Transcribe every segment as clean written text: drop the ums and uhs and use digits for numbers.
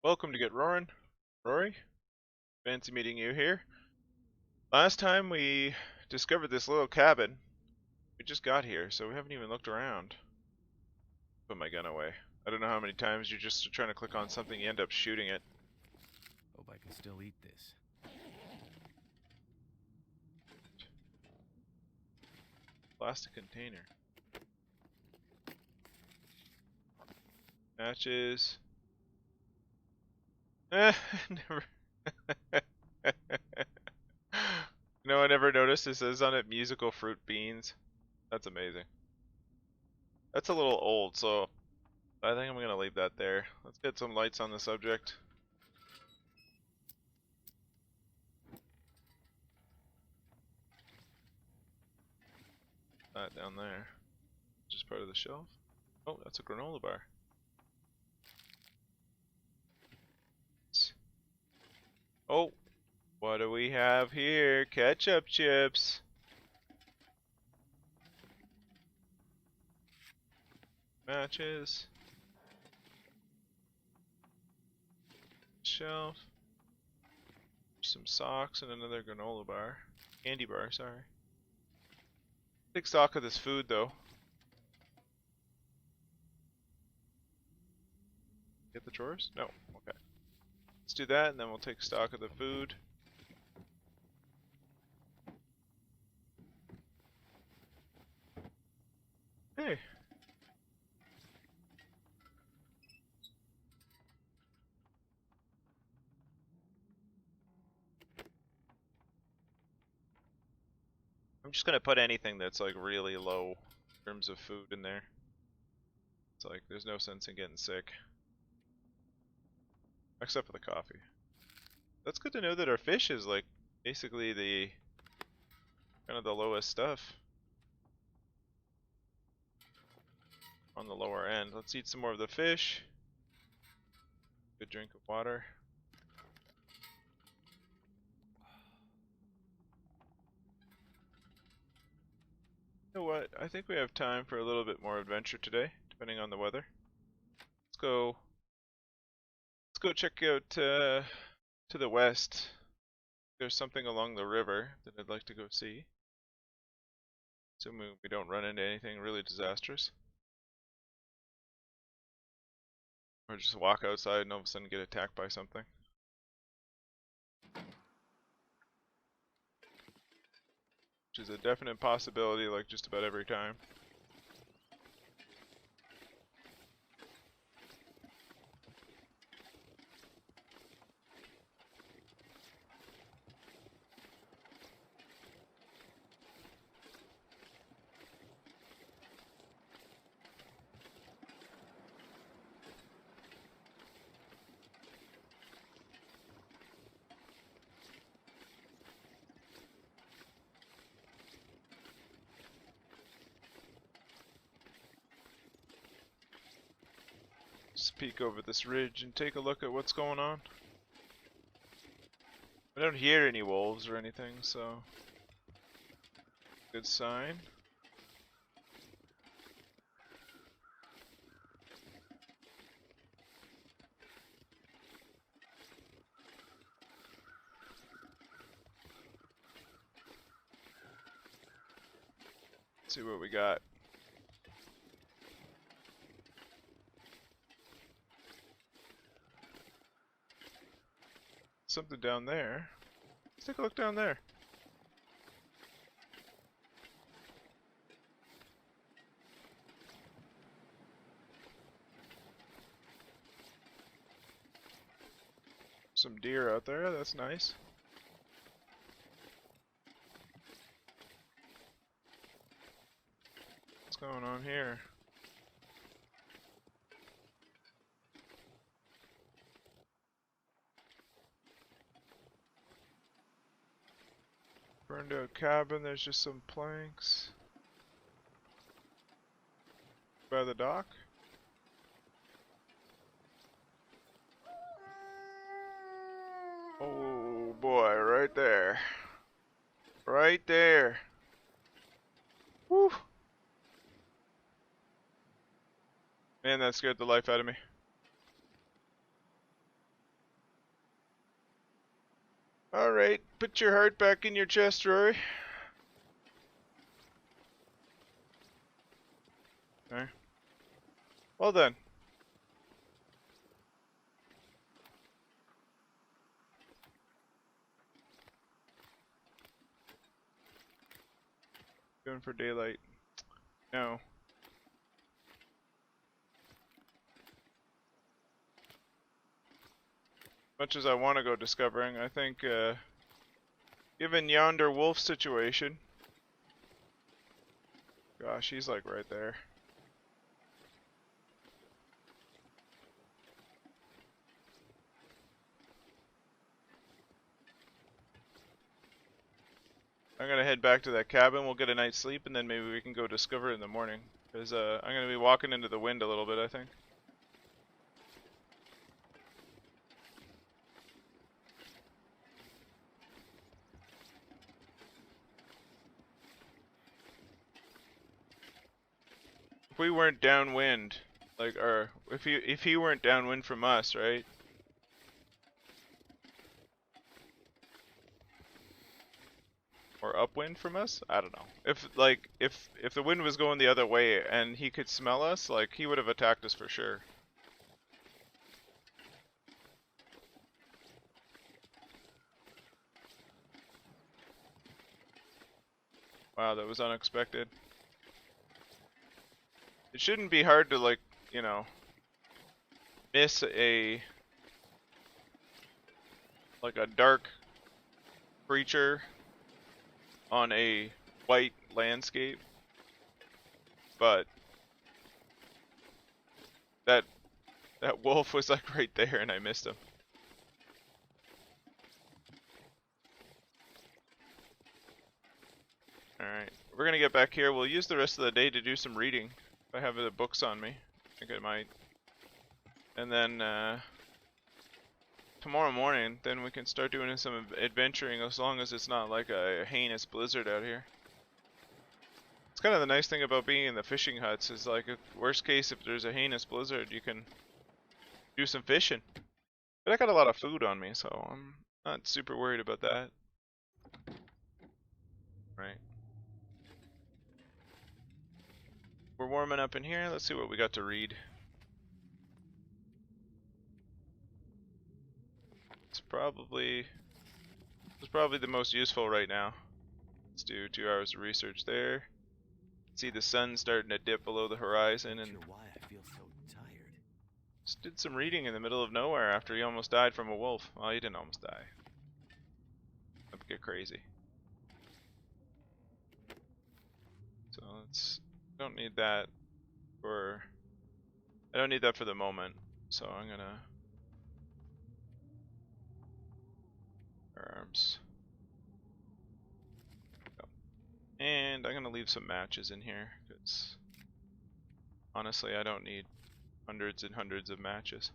Welcome to GetRoaring. Rory, fancy meeting you here. Last time we discovered this little cabin. We just got here, so we haven't even looked around. Put my gun away. I don't know how many times you're just trying to click on something, you end up shooting it. Hope I can still eat this. Plastic container. Matches. Never. No, I never noticed it says on it musical fruit beans. That's amazing. That's a little old, so I think I'm gonna leave that there. Let's get some lights on the subject. That down there. Just part of the shelf. Oh, that's a granola bar. Oh, what do we have here? Ketchup chips. Matches. Shelf. Some socks and another granola bar. Candy bar, sorry. Take stock of this food though. Get the drawers? No. Okay. Let's do that and then we'll take stock of the food. Hey. I'm just gonna put anything that's like really low in terms of food in there. It's like there's no sense in getting sick. Except for the coffee. That's good to know that our fish is like basically the kind of the lowest stuff on the lower end. Let's eat some more of the fish. Good drink of water. You know what? I think we have time for a little bit more adventure today, depending on the weather. Let's go. Let's go check out to the west. There's something along the river that I'd like to go see. Assuming we don't run into anything really disastrous. Or just walk outside and all of a sudden get attacked by something. Which is a definite possibility like just about every time. Just peek over this ridge and take a look at what's going on. I don't hear any wolves or anything, so good sign. Let's see what we got. Something down there. Let's take a look down there. Some deer out there, that's nice. What's going on here? Burned out cabin, there's just some planks. By the dock? Oh boy, right there. Right there. Woo! Man, that scared the life out of me. Alright, put your heart back in your chest, Rory. There. Well done. Going for daylight. No. Much as I want to go discovering, I think, given yonder wolf situation... Gosh, he's like right there. I'm gonna head back to that cabin, we'll get a night's sleep, and then maybe we can go discover in the morning. Because, I'm gonna be walking into the wind a little bit, I think. If we weren't downwind, like, or if he weren't downwind from us, right? Or upwind from us? I don't know. If the wind was going the other way and he could smell us, like he would have attacked us for sure. Wow, that was unexpected. It shouldn't be hard to, like, you know, miss a dark creature on a white landscape, but that wolf was like right there and I missed him. Alright, we're gonna get back here. We'll use the rest of the day to do some reading. If I have the books on me, I think I might. And then tomorrow morning, then we can start doing some adventuring, as long as it's not like a heinous blizzard out here. It's kind of the nice thing about being in the fishing huts is, like, if, worst case, if there's a heinous blizzard, you can do some fishing. But I got a lot of food on me, so I'm not super worried about that. Right. We're warming up in here. Let's see what we got to read. It's probably the most useful right now. Let's do 2 hours of research there. See the sun starting to dip below the horizon, and Sure why I feel so tired. just did some reading in the middle of nowhere after he almost died from a wolf. Well, he didn't almost die. That'd get crazy. So let's. Don't need that for. I don't need that for the moment. So I'm gonna. Arms. And I'm gonna leave some matches in here, because honestly I don't need hundreds and hundreds of matches.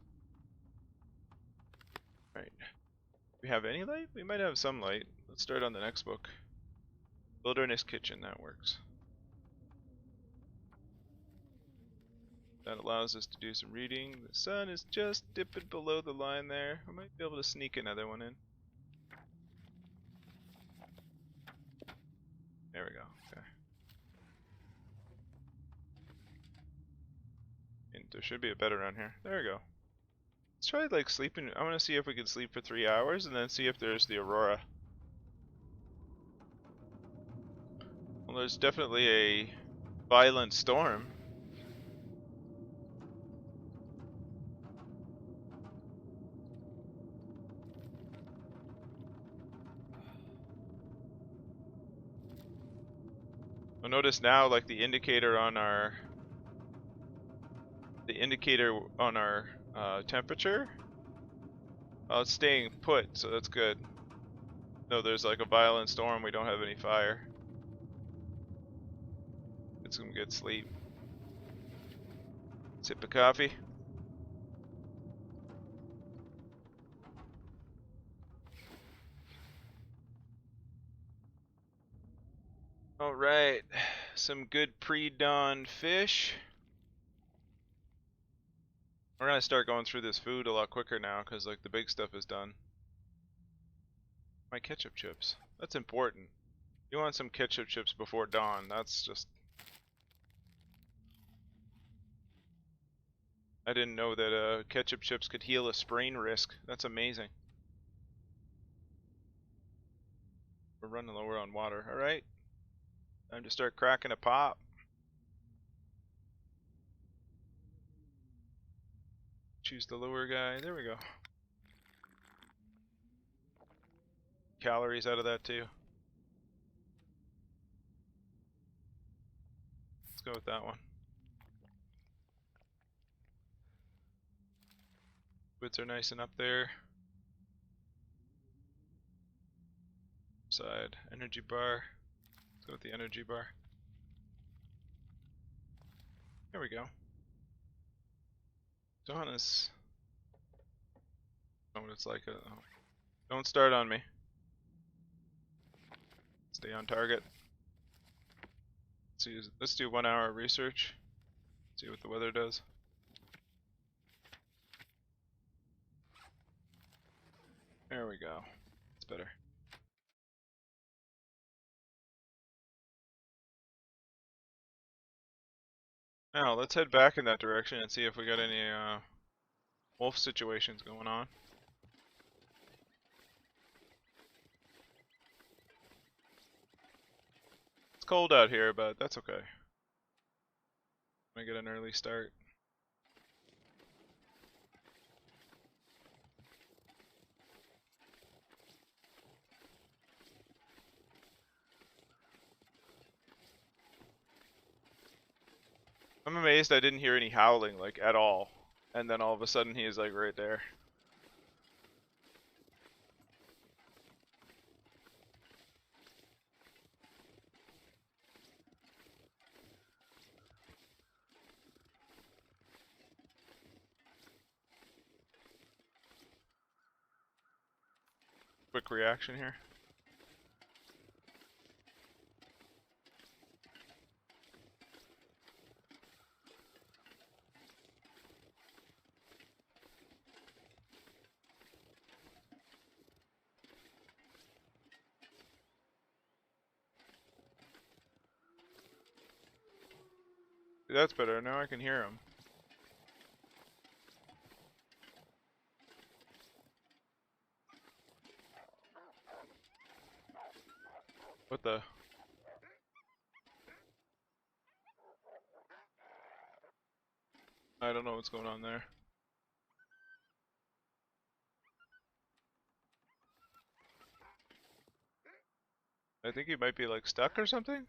Right. Do we have any light? We might have some light. Let's start on the next book. Wilderness Kitchen, that works. That allows us to do some reading. The sun is just dipping below the line there. I might be able to sneak another one in. There we go. Okay. And there should be a bed around here. There we go. Let's try, like, sleeping. I want to see if we can sleep for 3 hours and then see if there's the aurora. Well, there's definitely a violent storm. You'll notice now, like, the indicator on our temperature, it's staying put, so that's good. No, there's like a violent storm, we don't have any fire. Get some good sleep. Sip of coffee. Alright, some good pre-dawn fish. We're gonna start going through this food a lot quicker now, because, like, the big stuff is done. My ketchup chips. That's important. You want some ketchup chips before dawn. That's just... I didn't know that ketchup chips could heal a sprain risk. That's amazing. We're running lower on water. Alright. Time to start cracking a pop. Choose the lower guy. There we go. Calories out of that too. Let's go with that one. Boots are nice and up there. Side. Energy bar. Let's go with the energy bar. There we go. Dawn is... I know what it's like. Oh. Don't start on me. Stay on target. Let's do 1 hour research. See what the weather does. There we go. It's better. Now let's head back in that direction and see if we got any wolf situations going on. It's cold out here, but that's okay. I get an early start. I'm amazed I didn't hear any howling, like, at all. And then all of a sudden he is, like, right there. Quick reaction here. That's better, now I can hear him. What the? I don't know what's going on there. I think he might be like stuck or something?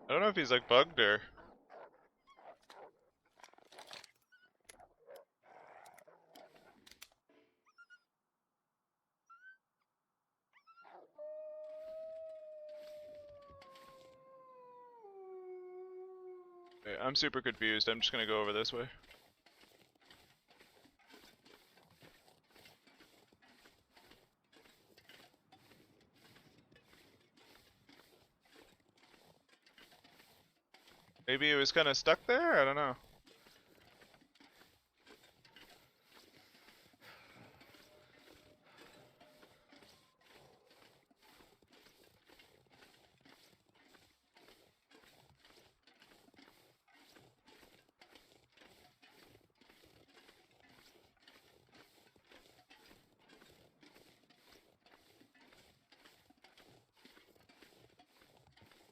I don't know if he's like bugged or... Okay, I'm super confused. I'm just gonna go over this way. Maybe it was kind of stuck there? I don't know.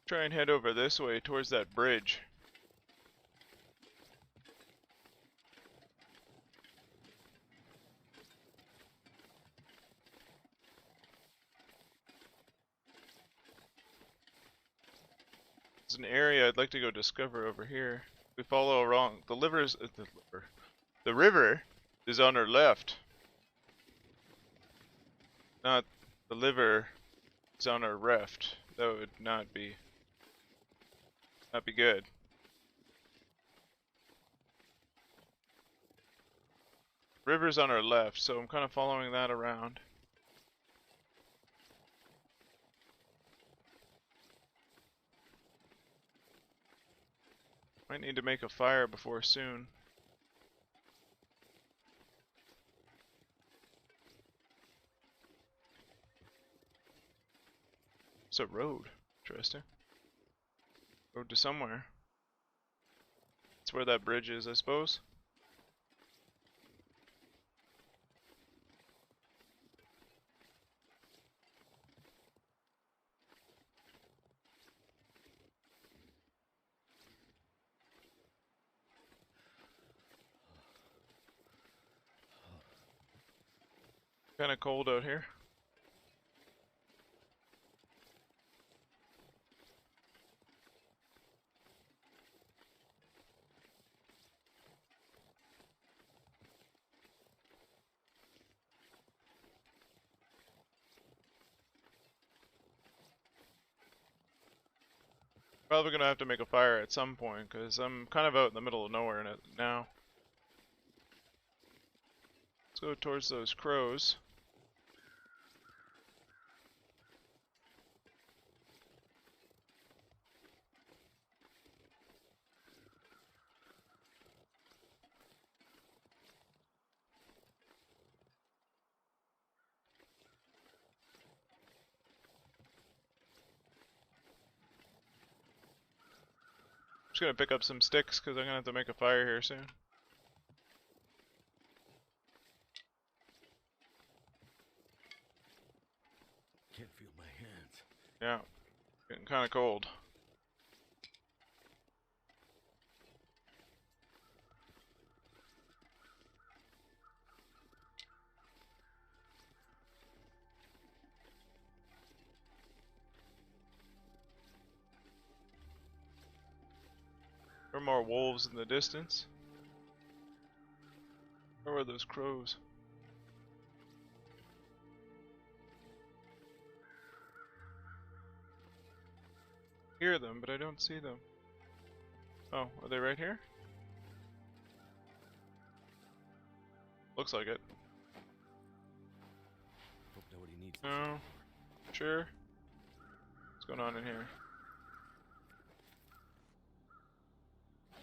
Try and head over this way towards that bridge. It's an area I'd like to go discover over here. We follow along. The river is on our left. Not the liver is on our left. That would not be good. river's on our left, so I'm kind of following that around. Might need to make a fire before soon. It's a road. Interesting. Road to somewhere. That's where that bridge is, I suppose. Kind of cold out here. Probably gonna have to make a fire at some point, because I'm kind of out in the middle of nowhere in it now. Let's go towards those crows. Just gonna pick up some sticks, because I'm gonna have to make a fire here soon. Can't feel my hands. Yeah, getting kind of cold. There are more wolves in the distance. Where were those crows? Hear them, but I don't see them. Oh, are they right here? Looks like it. Hope nobody needs this No. anymore. Sure. What's going on in here?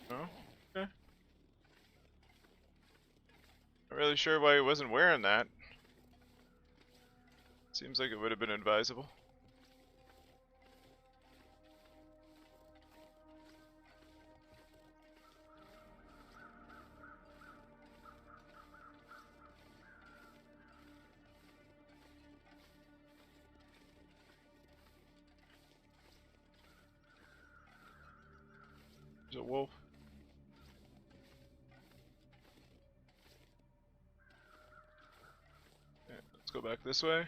No? Okay. Not really sure why he wasn't wearing that. Seems like it would have been advisable. There's a wolf. Okay, let's go back this way.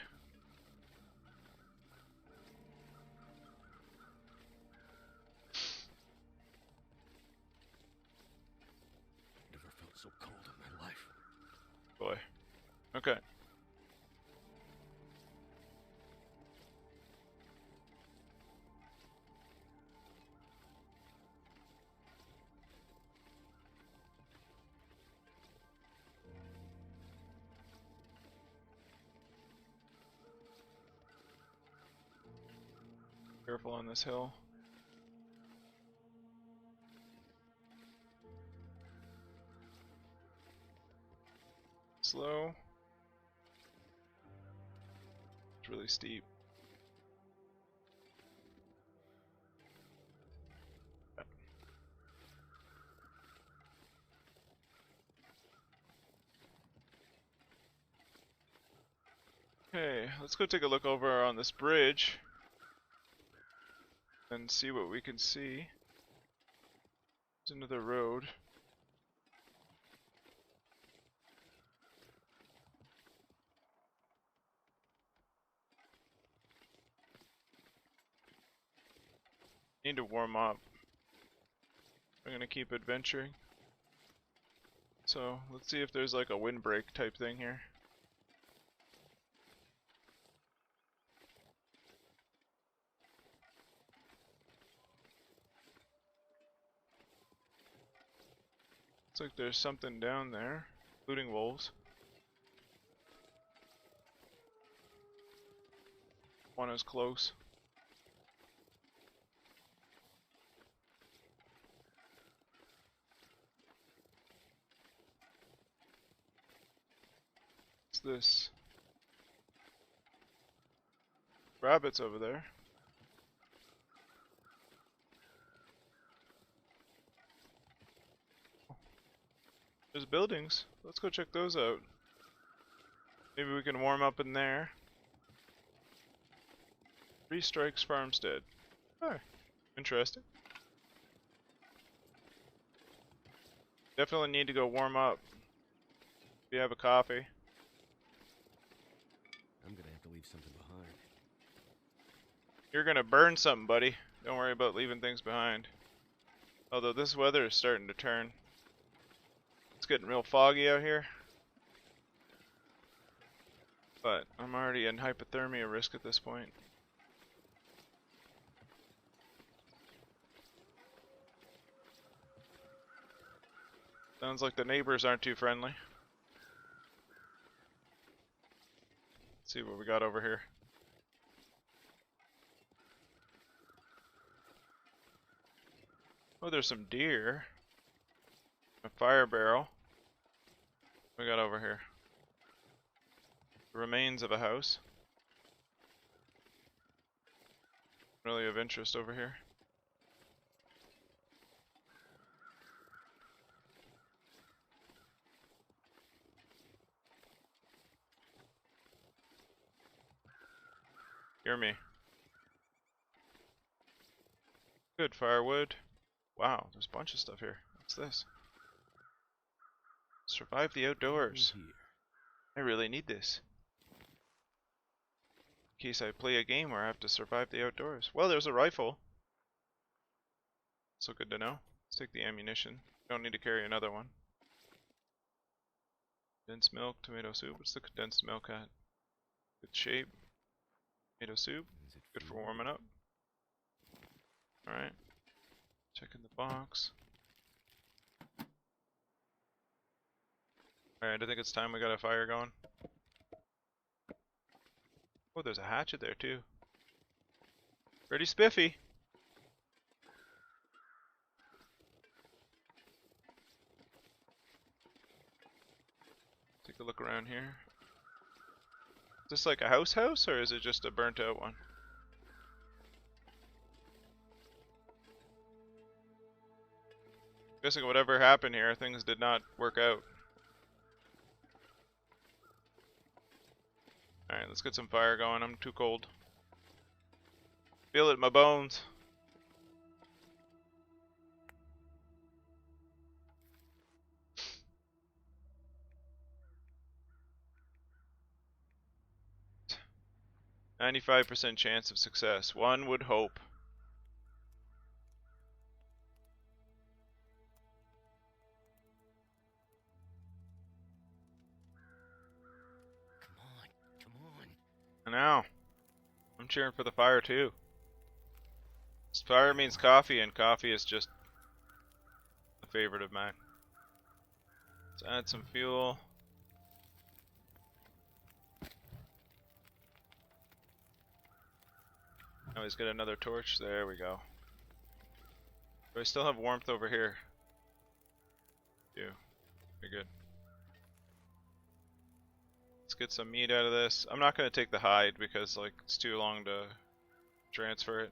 Never felt so cold in my life. Boy. Okay. Careful on this hill. Slow. It's really steep. Okay, let's go take a look over on this bridge and see what we can see. There's another road. Need to warm up. I'm gonna keep adventuring. So let's see if there's like a windbreak type thing here. Looks like there's something down there, including wolves. one as close. What's this? Rabbits over there. There's buildings. Let's go check those out. Maybe we can warm up in there. 3 Strikes Farmstead. Oh, interesting. Definitely need to go warm up. If you have a coffee. I'm gonna have to leave something behind. You're gonna burn something, buddy. Don't worry about leaving things behind. Although this weather is starting to turn. It's getting real foggy out here. But I'm already in hypothermia risk at this point. Sounds like the neighbors aren't too friendly. Let's see what we got over here. Oh, there's some deer. A fire barrel. What we got over here? The remains of a house. Really of interest over here. Hear me. Good firewood. Wow, there's a bunch of stuff here. What's this? Survive the outdoors. I really need this. In case I play a game where I have to survive the outdoors. Well, there's a rifle. So good to know. Let's take the ammunition. Don't need to carry another one. Condensed milk, tomato soup. What's the condensed milk at? Good shape. Tomato soup. Good for warming up. Alright. Checking the box. Alright, I think it's time we got a fire going. Oh, there's a hatchet there too. Pretty spiffy. Take a look around here. Is this like a house or is it just a burnt out one? Guessing whatever happened here, things did not work out. Alright, let's get some fire going. I'm too cold. Feel it in my bones. %95 chance of success. One would hope. Come on. And now, I'm cheering for the fire too. Fire means coffee, and coffee is just a favorite of mine. Let's add some fuel. Now he's got another torch. There we go. Do I still have warmth over here? Do. Very good. Let's get some meat out of this. I'm not going to take the hide because like it's too long to transfer it.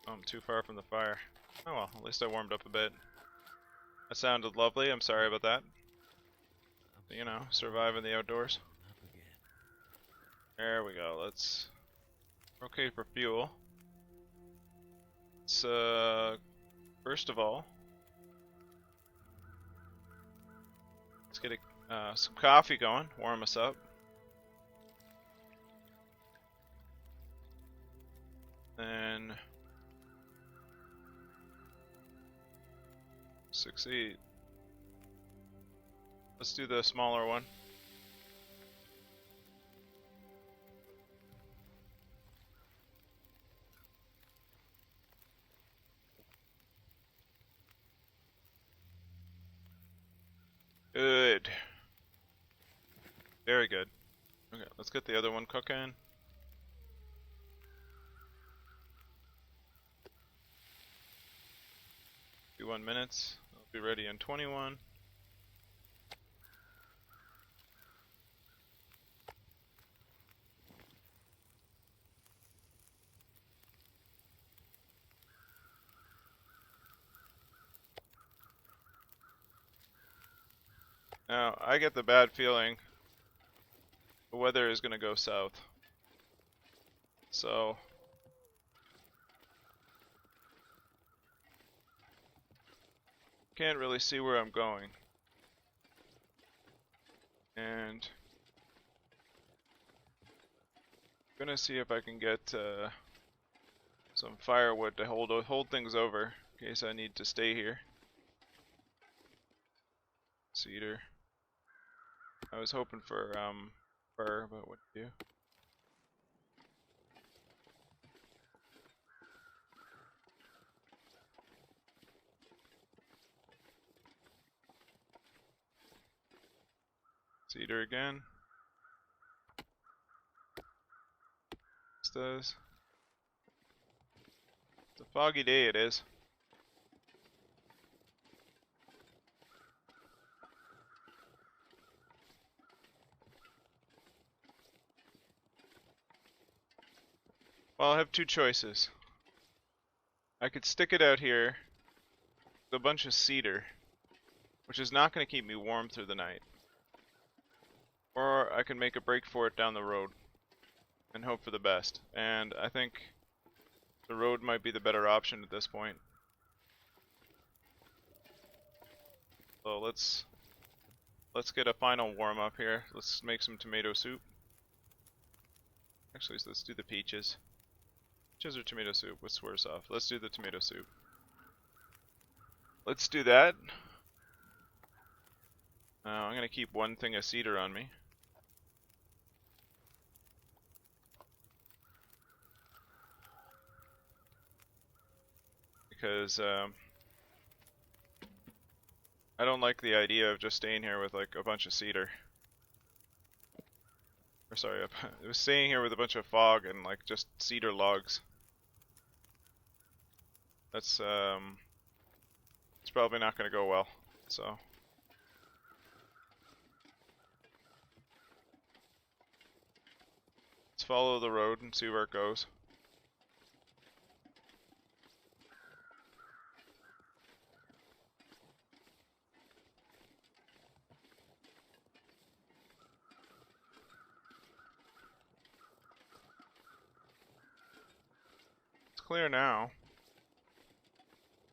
Oh, I'm too far from the fire. Oh well, at least I warmed up a bit. That sounded lovely. I'm sorry about that. You know, surviving the outdoors. There we go. Let's. Okay for fuel. Let's first of all, let's get some coffee going. Warm us up. Then 6-8. Let's do the smaller one. Good. Very good. Okay, let's get the other one cooking. 51 minutes. I'll be ready in 21. Now, I get the bad feeling the weather is going to go south. So, can't really see where I'm going. And I'm gonna see if I can get some firewood to hold things over in case I need to stay here. Cedar. I was hoping for fir, but what do you do? Cedar again. This does. It's a foggy day, it is. Well, I have two choices. I could stick it out here with a bunch of cedar, which is not going to keep me warm through the night. Or I can make a break for it down the road and hope for the best. And I think the road might be the better option at this point. So let's get a final warm up here. Let's make some tomato soup. Actually, so let's do the peaches. Peaches or tomato soup? What's worse off? Let's do the tomato soup. Let's do that. Now I'm gonna keep one thing of cedar on me. Because I don't like the idea of just staying here with like a bunch of cedar. Or sorry, I was staying here with a bunch of fog and like just cedar logs. That's it's probably not gonna go well. So let's follow the road and see where it goes. It's clear now.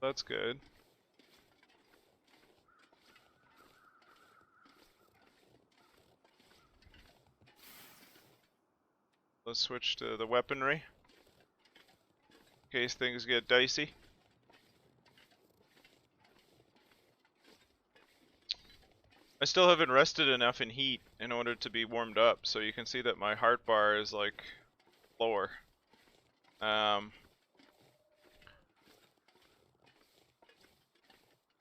That's good. Let's switch to the weaponry in case things get dicey. I still haven't rested enough in heat in order to be warmed up, so you can see that my heart bar is like lower.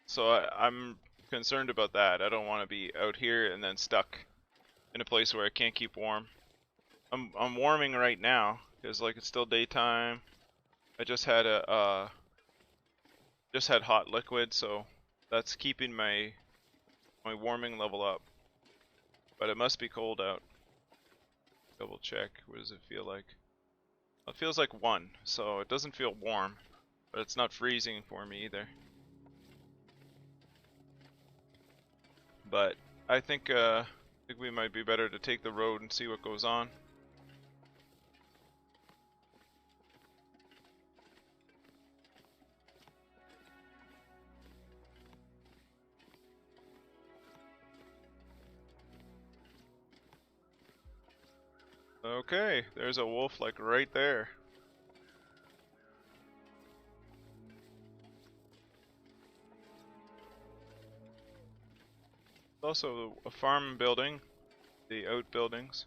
So I'm concerned about that. I don't want to be out here and then stuck in a place where I can't keep warm. I'm warming right now because like it's still daytime. I just had hot liquid, so that's keeping my warming level up. But it must be cold out. Double check. What does it feel like? It feels like 1, so it doesn't feel warm, but it's not freezing for me either. But I think we might be better to take the road and see what goes on. Okay, there's a wolf like right there. Also a farm building, the outbuildings.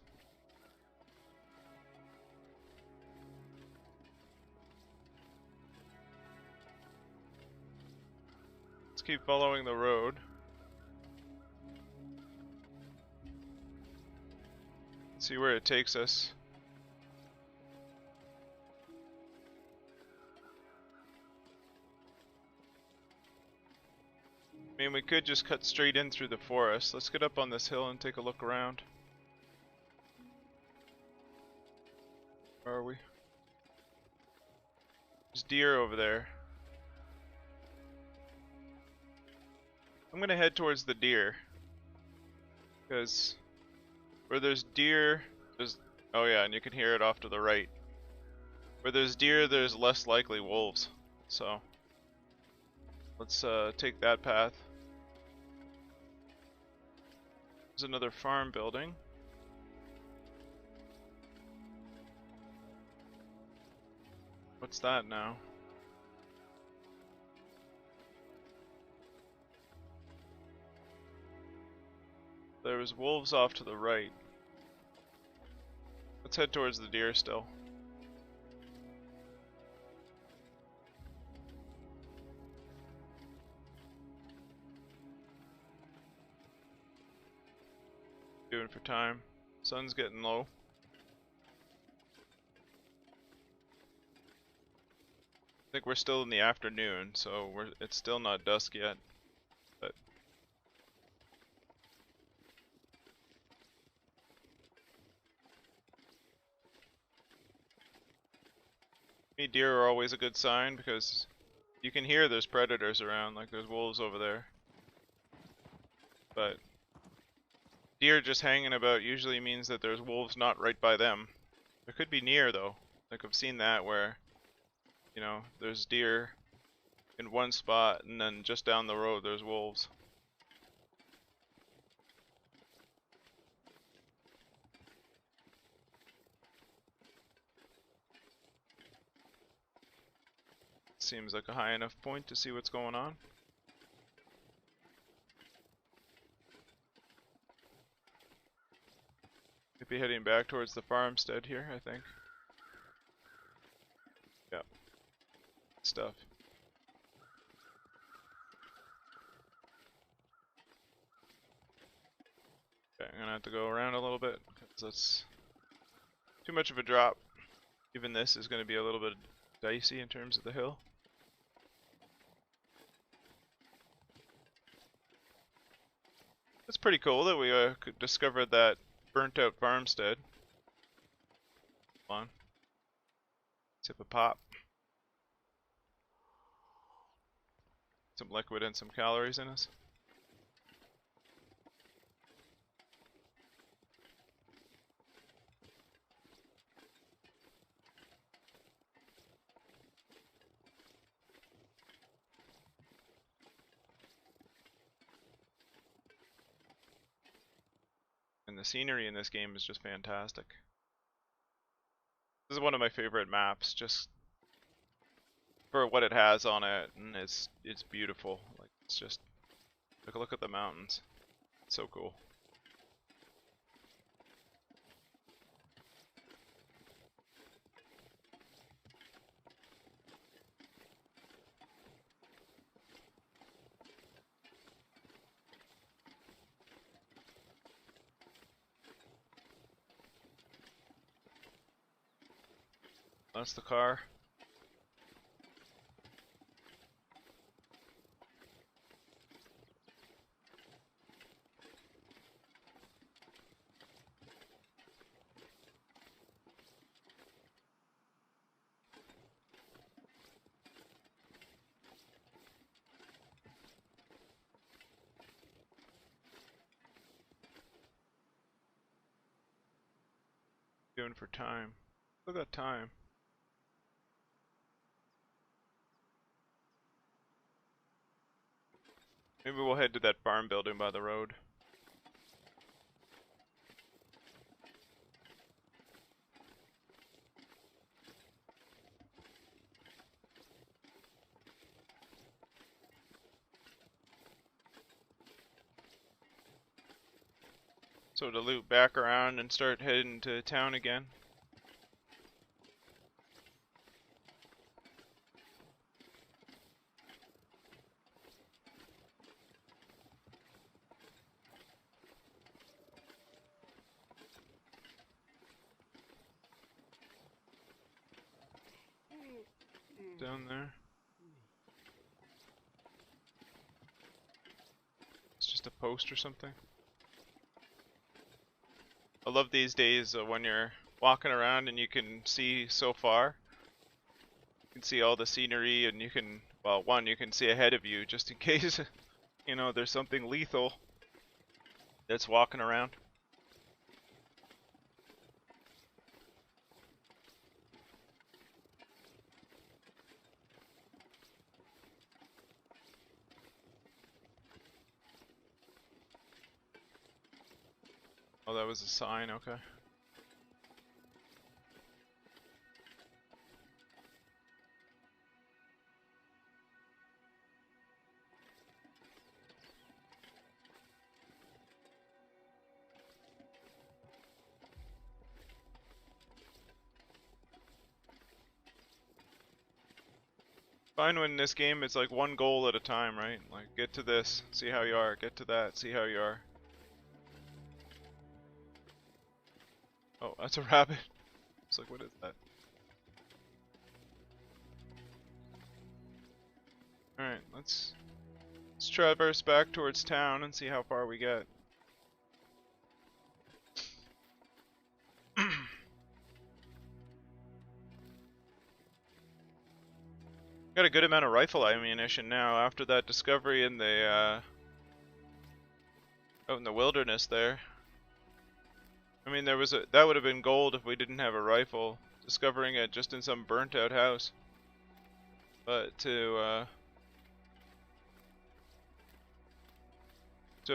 Let's keep following the road. See where it takes us. I mean, we could just cut straight in through the forest. Let's get up on this hill and take a look around. Where are we? There's deer over there. I'm gonna head towards the deer. Because where there's deer, there's... Oh yeah, and you can hear it off to the right. Where there's deer, there's less likely wolves. So, let's take that path. There's another farm building. What's that now? There was wolves off to the right. Let's head towards the deer still. Doing for time. Sun's getting low. I think we're still in the afternoon, so it's still not dusk yet. But me, deer are always a good sign because you can hear there's predators around, like there's wolves over there. But deer just hanging about usually means that there's wolves not right by them. There could be near though. Like I've seen that where, you know, there's deer in one spot and then just down the road there's wolves. Seems like a high enough point to see what's going on. Might be heading back towards the farmstead here, I think. Yep. Stuff. Okay, I'm gonna have to go around a little bit because that's too much of a drop. Even this is gonna be a little bit dicey in terms of the hill. It's pretty cool that we discovered that burnt out farmstead. Come on. Sip a pop. Some liquid and some calories in us. And the scenery in this game is just fantastic. This is one of my favorite maps, just for what it has on it, and it's beautiful. Like it's just take a look at the mountains. It's so cool. That's the car. Doing for time. Look at that time. Maybe we'll head to that farm building by the road. So to loop back around and start heading to town again. Down there. past a post or something. I love these days when you're walking around and you can see so far. You can see all the scenery and you can, well, one, you can see ahead of you just in case, you know, there's something lethal that's walking around. Oh, that was a sign, okay. Fine when in this game it's like one goal at a time, right? Like, get to this, see how you are, get to that, see how you are. Oh, that's a rabbit. It's like, what is that? Alright, let's traverse back towards town and see how far we get. Got a good amount of rifle ammunition now after that discovery in the out in the wilderness there. I mean, that would have been gold if we didn't have a rifle. Discovering it just in some burnt out house. But to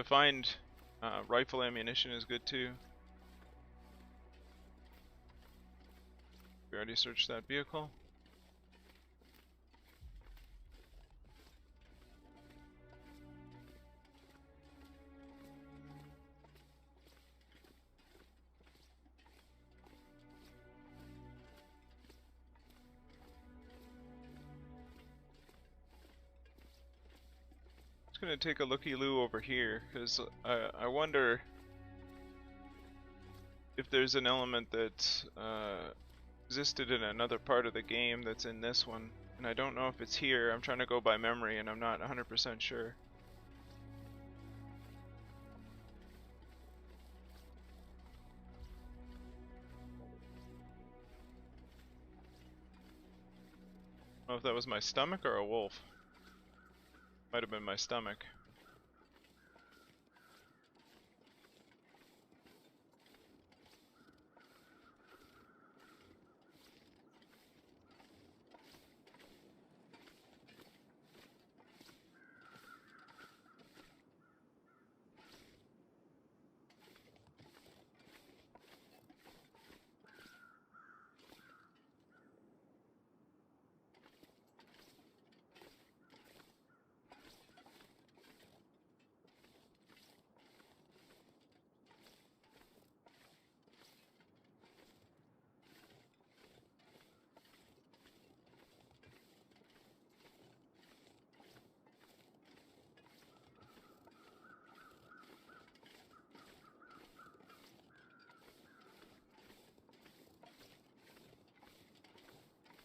find rifle ammunition is good too. We already searched that vehicle. Just gonna take a looky-loo over here, because I wonder if there's an element that existed in another part of the game that's in this one. And I don't know if it's here. I'm trying to go by memory and I'm not 100% sure. I don't know if that was my stomach or a wolf. Might have been my stomach.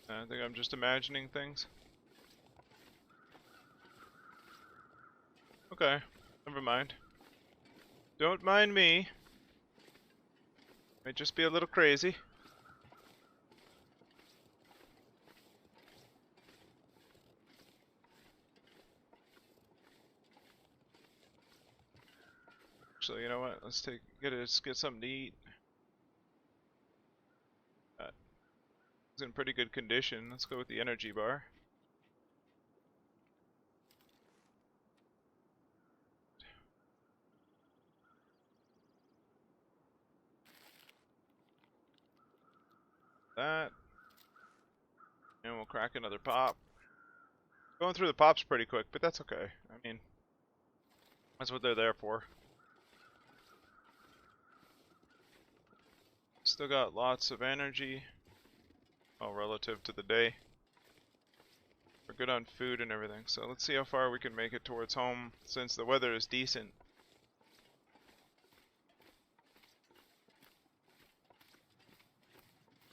I think I'm just imagining things. Okay, never mind. Don't mind me. Might just be a little crazy. Actually, you know what? Let's get something to eat. It's in pretty good condition. Let's go with the energy bar. That. And we'll crack another pop. Going through the pops pretty quick, but that's okay. I mean, that's what they're there for. Still got lots of energy. All relative to the day. We're good on food and everything, so let's see how far we can make it towards home since the weather is decent.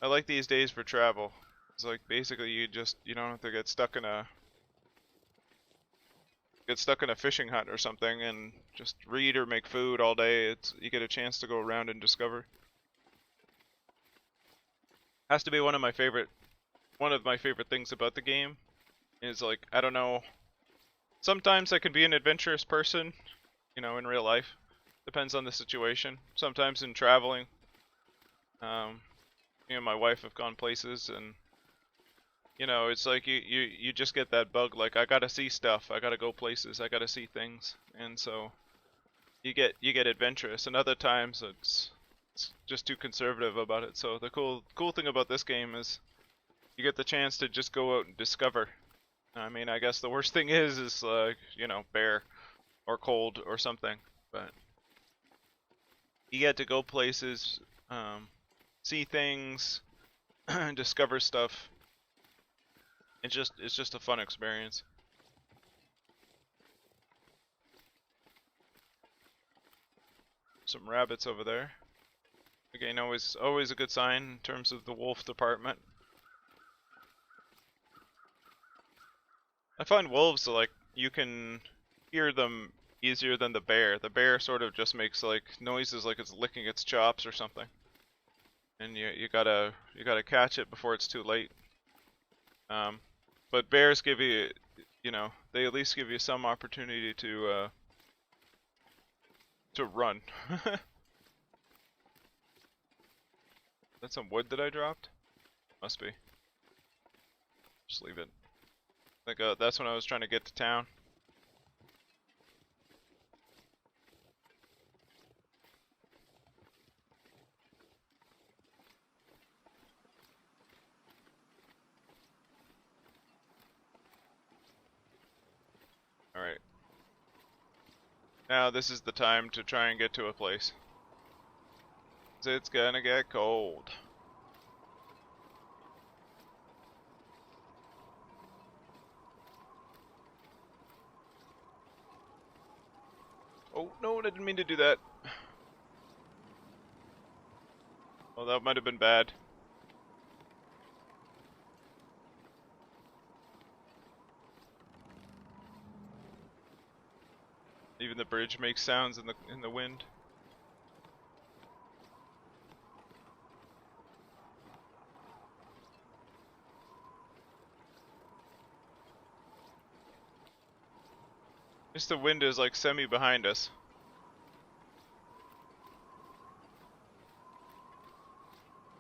I like these days for travel. It's like basically you don't have to get stuck in a get stuck in a fishing hut or something and just read or make food all day. You get a chance to go around and discover. Has to be one of my favorite things about the game is like, I don't know, sometimes I can be an adventurous person, in real life. Depends on the situation. Sometimes in traveling, me and my wife have gone places and it's like you just get that bug, like I gotta see stuff, I gotta go places, I gotta see things, and so you get adventurous, and other times it's just too conservative about it. So the cool thing about this game is you get the chance to just go out and discover. I mean, I guess the worst thing is bear or cold or something, but you get to go places, see things, discover stuff. It's just a fun experience. Some rabbits over there. Again, always a good sign in terms of the wolf department. I find wolves like you can hear them easier than the bear. The bear sort of just makes like noises like it's licking its chops or something. And you gotta catch it before it's too late. But bears give you, they at least give you some opportunity to run. That's some wood that I dropped? Must be. Just leave it. I think that's when I was trying to get to town. Alright. Now this is the time to try and get to a place. 'Cause it's gonna get cold. Oh, no, I didn't mean to do that. Well, that might have been bad. Even the bridge makes sounds in the wind. Just the wind is like semi behind us.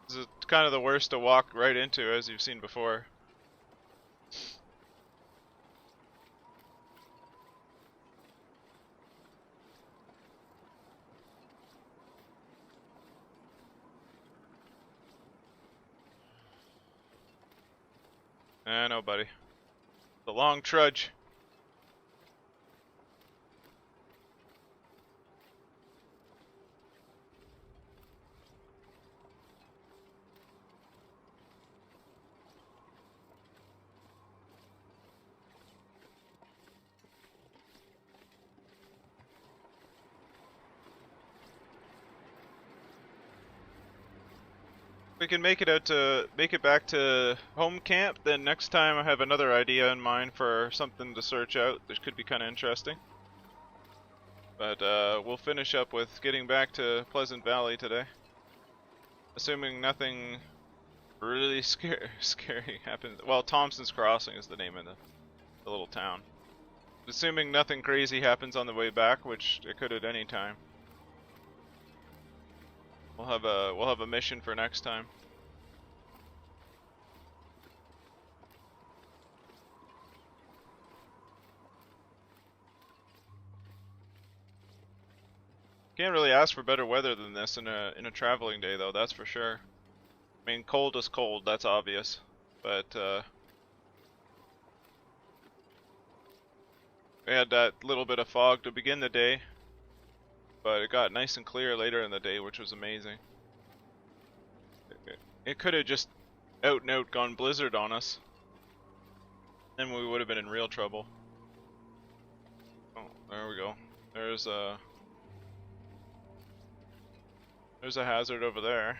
This is kind of the worst to walk right into, as you've seen before. I know, buddy. It's a long trudge. We can make it back to home camp, then next time I have another idea in mind for something to search out that could be kind of interesting. But we'll finish up with getting back to Pleasant Valley today. Assuming nothing really scary happens. Well, Thompson's Crossing is the name of the little town. Assuming nothing crazy happens on the way back, which it could at any time. We'll have a mission for next time. Can't really ask for better weather than this in a traveling day, though. That's for sure. I mean, cold is cold. That's obvious, but we had that little bit of fog to begin the day, but it got nice and clear later in the day, which was amazing. It could have just out and out gone blizzard on us, then we would have been in real trouble. Oh, there we go. There's a hazard over there.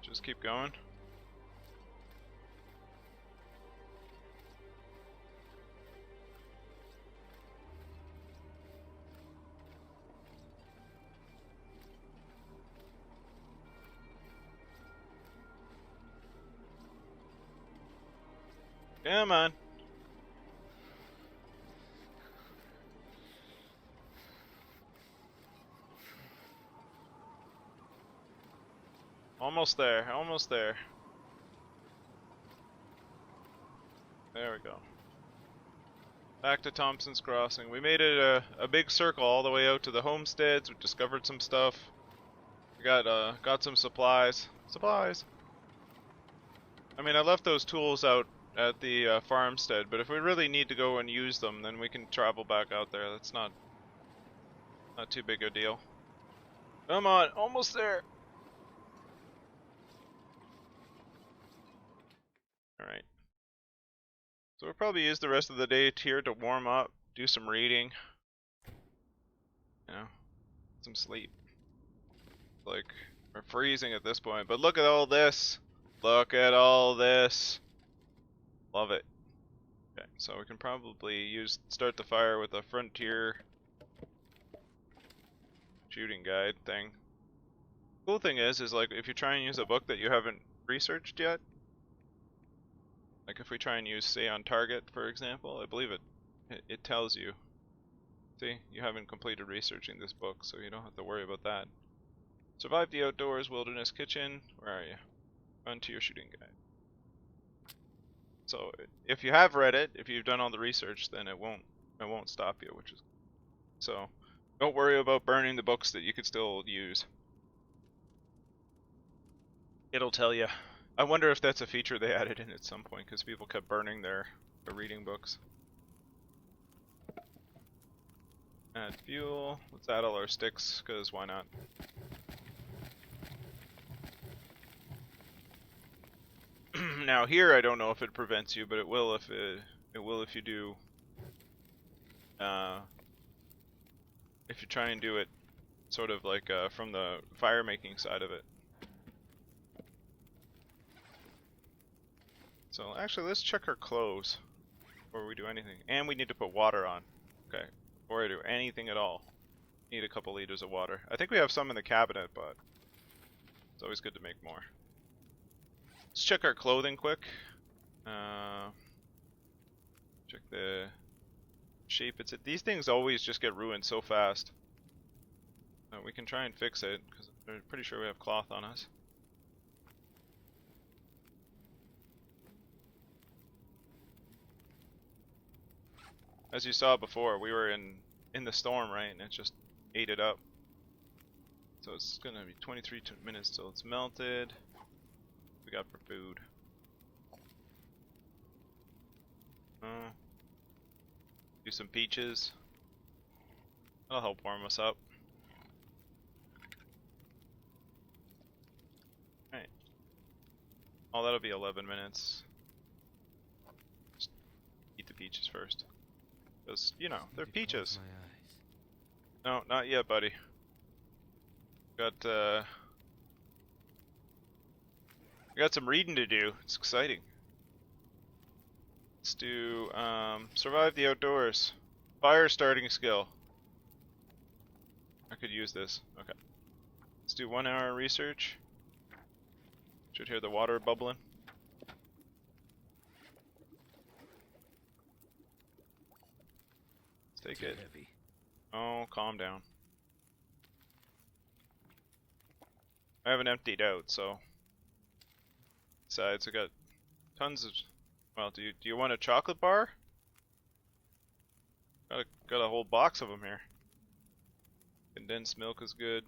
Just keep going. Come on. Almost there, almost there. There we go. Back to Thompson's Crossing. We made it a big circle all the way out to the homesteads. We discovered some stuff. We got some supplies. Supplies. I mean, I left those tools out at the farmstead, but if we really need to go and use them, then we can travel back out there. That's not too big a deal. Come on, almost there. All right. So we'll probably use the rest of the day here to warm up, do some reading, you know, some sleep. Like, we're freezing at this point, but look at all this. Look at all this. Love it. Okay, so we can probably start the fire with a frontier shooting guide thing. Cool thing is like if you try and use a book that you haven't researched yet, like if we try and use say on target for example, I believe it tells you, see, you haven't completed researching this book, so you don't have to worry about that. Survive the outdoors, wilderness kitchen. Where are you? Run to your shooting guide. So if you have read it, if you've done all the research, then it won't stop you, which is so. Don't worry about burning the books that you could still use. It'll tell you. I wonder if that's a feature they added in at some point, because people kept burning their reading books. Add fuel. Let's add all our sticks, because why not? Now here, I don't know if it prevents you, but it will if you do. If you try and do it, sort of like from the fire making side of it. So actually, let's check our clothes before we do anything. And we need to put water on. Okay, before I do anything at all, need a couple liters of water. I think we have some in the cabinet, but it's always good to make more. Let's check our clothing quick. Check the shape it's at. These things always just get ruined so fast. We can try and fix it, because I'm pretty sure we have cloth on us. As you saw before, we were in the storm, right? And it just ate it up. So it's gonna be 23 minutes till it's melted. What we got for food? Do some peaches. That'll help warm us up. Alright. Oh, that'll be 11 minutes. Just eat the peaches first. Because, you know, they're peaches. No, not yet, buddy. We got some reading to do. It's exciting. Let's do survive the outdoors. Fire starting skill. I could use this. Okay. Let's do 1 hour research. Should hear the water bubbling. Let's take it. Heavy. Oh, calm down. I haven't emptied out, so. Besides, I got tons of. Well, do you want a chocolate bar? Got a whole box of them here. Condensed milk is good.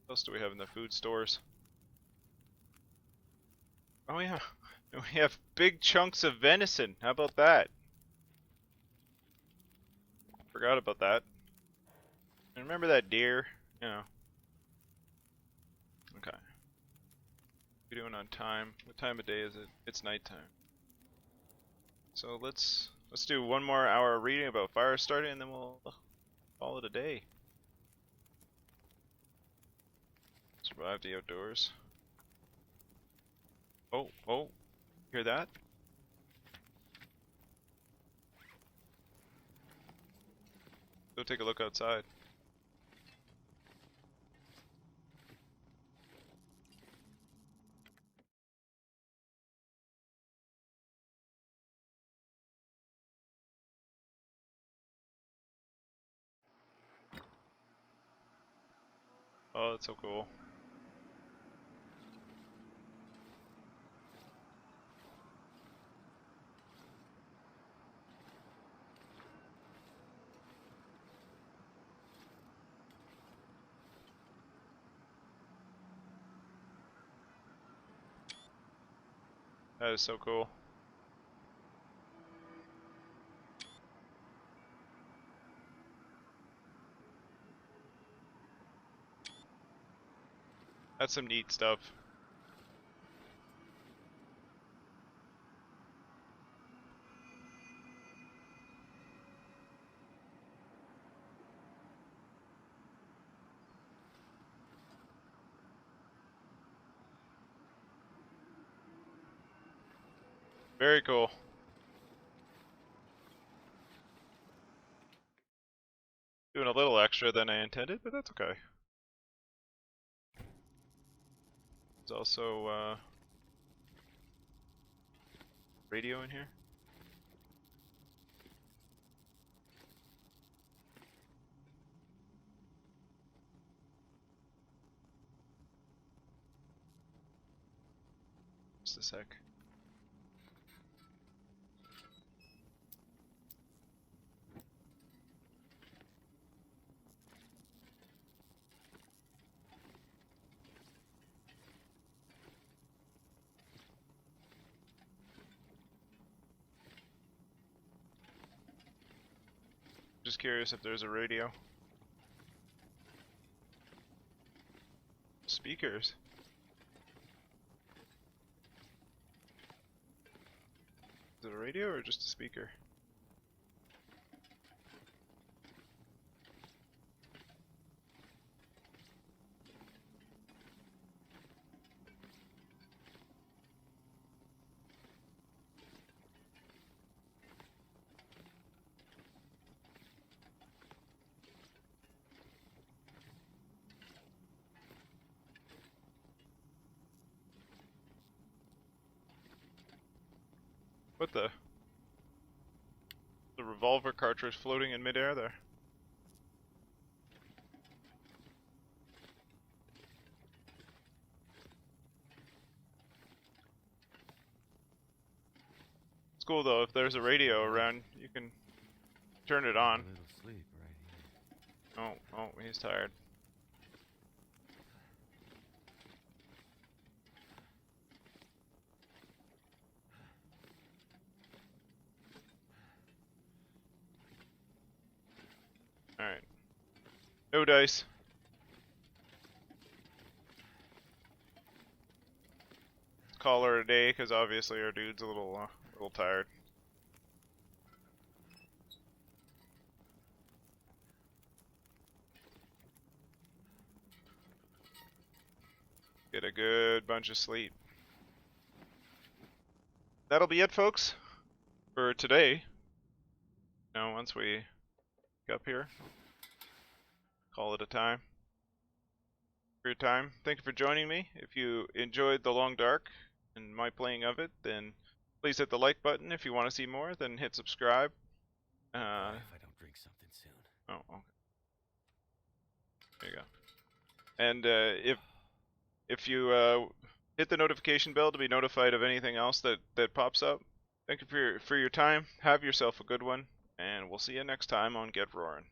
What else do we have in the food stores? Oh yeah, we have big chunks of venison. How about that? Forgot about that. And remember that deer? You know. Okay. What are we doing on time? What time of day is it? It's nighttime. So let's do 1 more hour of reading about fire starting, and then we'll call it a day. Survive the outdoors. Oh, hear that? Go take a look outside. Oh, that's so cool. That is so cool. That's some neat stuff. Very cool. Doing a little extra than I intended, but that's okay. There's also radio in here. Just a sec. Just curious if there's a radio. Speakers. Is it a radio or just a speaker? What the? The revolver cartridge floating in midair there. It's cool though, if there's a radio around, you can turn it on. A little sleep right here. Oh, he's tired. Alright. No dice. Let's call her a day, because obviously our dude's a little tired. Get a good bunch of sleep. That'll be it, folks, for today. Now, once we get up here, call it a time. For your time. Thank you for joining me. If you enjoyed The Long Dark and my playing of it, then please hit the like button. If you want to see more, then hit subscribe. If I don't drink something soon. Oh, okay. There you go. And if you hit the notification bell to be notified of anything else that pops up. Thank you for your time. Have yourself a good one, and we'll see you next time on Get Roaring.